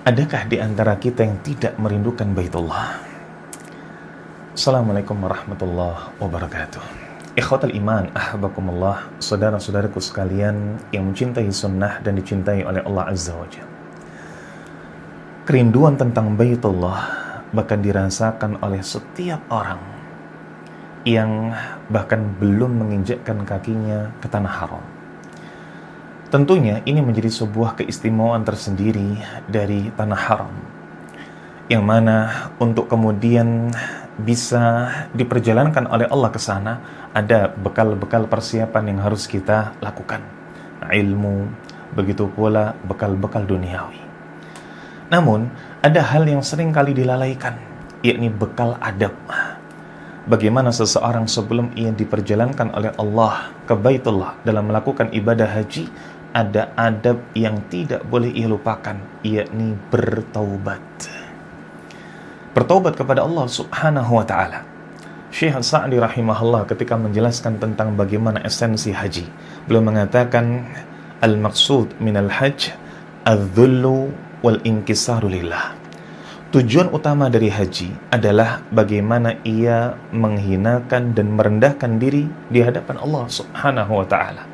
Adakah di antara kita yang tidak merindukan Baitullah? Assalamualaikum warahmatullahi wabarakatuh. Ikhwatal iman, ahbakumullah, saudara-saudaraku sekalian yang mencintai sunnah dan dicintai oleh Allah Azza wa Jalla. Kerinduan tentang Baitullah bahkan dirasakan oleh setiap orang yang bahkan belum menginjakkan kakinya ke tanah haram. Tentunya ini menjadi sebuah keistimewaan tersendiri dari tanah haram, yang mana untuk kemudian bisa diperjalankan oleh Allah ke sana, ada bekal-bekal persiapan yang harus kita lakukan. Ilmu, begitu pula bekal-bekal duniawi. Namun, ada hal yang sering kali dilalaikan, yakni bekal adab. Bagaimana seseorang sebelum ia diperjalankan oleh Allah ke Baitullah dalam melakukan ibadah haji, ada adab yang tidak boleh ia lupakan, yakni bertaubat. Bertaubat kepada Allah Subhanahu wa ta'ala. Syekh Sa'di rahimahullah ketika menjelaskan tentang bagaimana esensi haji, beliau mengatakan al-maqsud minal hajj adz-dzullu wal inkisaru lillah. Tujuan utama dari haji adalah bagaimana ia menghinakan dan merendahkan diri di hadapan Allah Subhanahu wa ta'ala.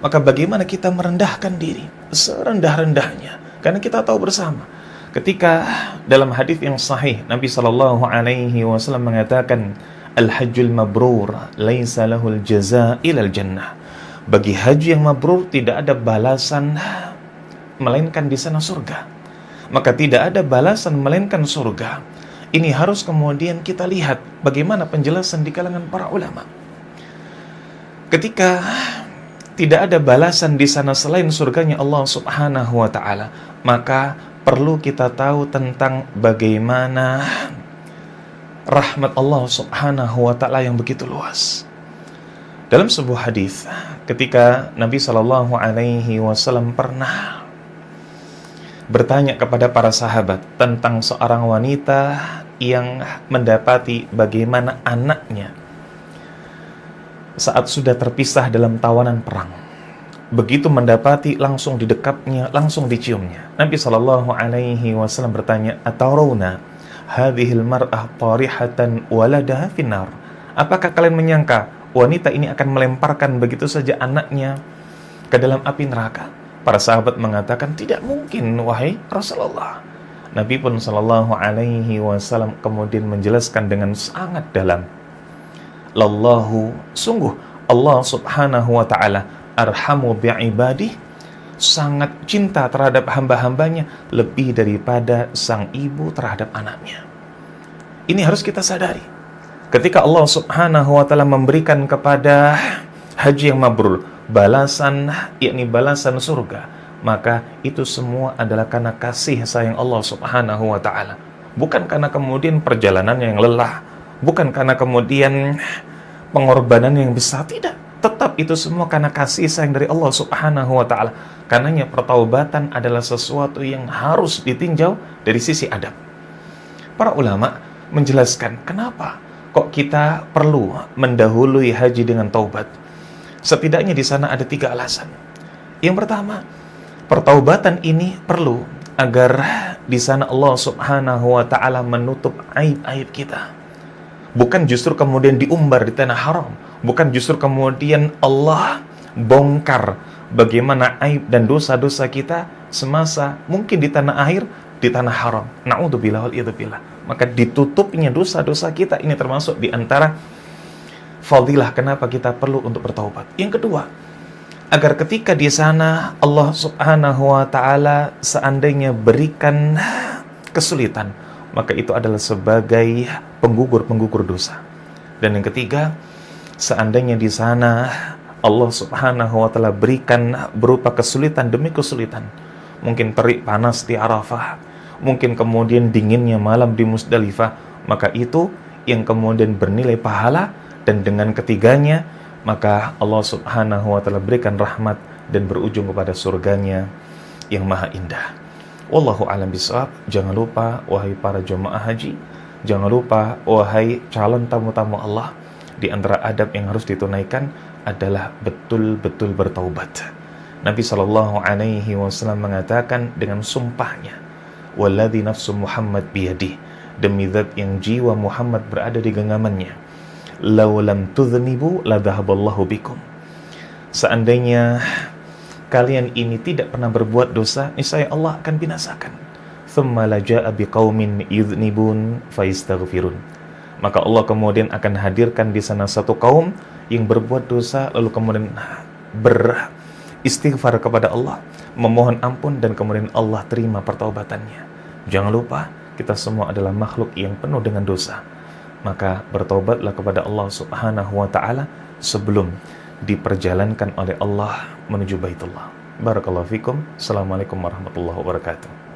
Maka bagaimana kita merendahkan diri serendah-rendahnya? Karena kita tahu bersama, ketika dalam hadis yang sahih Nabi SAW mengatakan, al-hajjul mabrur laisa lahul jazaa ilal jannah. Bagi haji yang mabrur tidak ada balasan melainkan di sana surga. Maka tidak ada balasan melainkan surga. Ini harus kemudian kita lihat bagaimana penjelasan di kalangan para ulama. Ketika tidak ada balasan di sana selain surganya Allah Subhanahu wa ta'ala, maka perlu kita tahu tentang bagaimana rahmat Allah Subhanahu wa ta'ala yang begitu luas. Dalam sebuah hadis, ketika Nabi SAW pernah bertanya kepada para sahabat tentang seorang wanita yang mendapati bagaimana anaknya saat sudah terpisah dalam tawanan perang. Begitu mendapati, langsung didekapnya, langsung diciumnya. Nabi SAW bertanya, "Atarawna hadhil mar'ah tarihatan waladaha finnar?" Apakah kalian menyangka wanita ini akan melemparkan begitu saja anaknya ke dalam api neraka? Para sahabat mengatakan, "Tidak mungkin, wahai Rasulullah." Nabi pun SAW kemudian menjelaskan dengan sangat dalam, "Lallahu, sungguh Allah Subhanahu wa ta'ala arhamu bi'ibadih, sangat cinta terhadap hamba-hambanya lebih daripada sang ibu terhadap anaknya." Ini harus kita sadari. Ketika Allah Subhanahu wa ta'ala memberikan kepada haji yang mabrur balasan, yakni balasan surga, maka itu semua adalah karena kasih sayang Allah Subhanahu wa ta'ala. Bukan karena kemudian perjalanannya yang lelah, bukan karena kemudian pengorbanan yang besar, tidak. Tetap itu semua karena kasih sayang dari Allah Subhanahu wa ta'ala. Karenanya pertaubatan adalah sesuatu yang harus ditinjau dari sisi adab. Para ulama menjelaskan kenapa kok kita perlu mendahului haji dengan taubat. Setidaknya di sana ada 3 alasan. Yang pertama, pertaubatan ini perlu agar di sana Allah Subhanahu wa ta'ala menutup aib-aib kita. Bukan justru kemudian diumbar di tanah haram. Bukan justru kemudian Allah bongkar bagaimana aib dan dosa-dosa kita semasa mungkin di tanah akhir, di tanah haram. Na'udzubillah wal idzubillah. Maka ditutupnya dosa-dosa kita ini termasuk di antara fadilah kenapa kita perlu untuk bertaubat. Yang kedua, agar ketika di sana Allah Subhanahu wa ta'ala seandainya berikan kesulitan, maka itu adalah sebagai penggugur dosa. Dan yang ketiga, seandainya di sana Allah Subhanahu wa ta'ala berikan berupa kesulitan demi kesulitan, mungkin terik panas di Arafah, mungkin kemudian dinginnya malam di Musdalifah, maka itu yang kemudian bernilai pahala. Dan dengan ketiganya, maka Allah Subhanahu wa ta'ala berikan rahmat dan berujung kepada surganya yang maha indah. Wallahu a'lam bishawab. Jangan lupa, wahai para jemaah haji, jangan lupa, wahai calon tamu-tamu Allah, di antara adab yang harus ditunaikan adalah betul-betul bertaubat. Nabi SAW mengatakan dengan sumpahnya, walladzi nafsu Muhammad biyadih, demi zat yang jiwa Muhammad berada di genggamannya, law lam tudhnibu la dhahaballahu bikum, seandainya kalian ini tidak pernah berbuat dosa, niscaya Allah akan binasakan. Thumma la ja'a biqaumin yudhnibun fayastaghfirun, maka Allah kemudian akan hadirkan di sana satu kaum yang berbuat dosa, lalu kemudian beristighfar kepada Allah, memohon ampun, dan kemudian Allah terima pertaubatannya. Jangan lupa, kita semua adalah makhluk yang penuh dengan dosa. Maka bertaubatlah kepada Allah Subhanahu wa ta'ala sebelum diperjalankan oleh Allah menuju Baitullah. Barakallahu fikum. Assalamualaikum warahmatullahi wabarakatuh.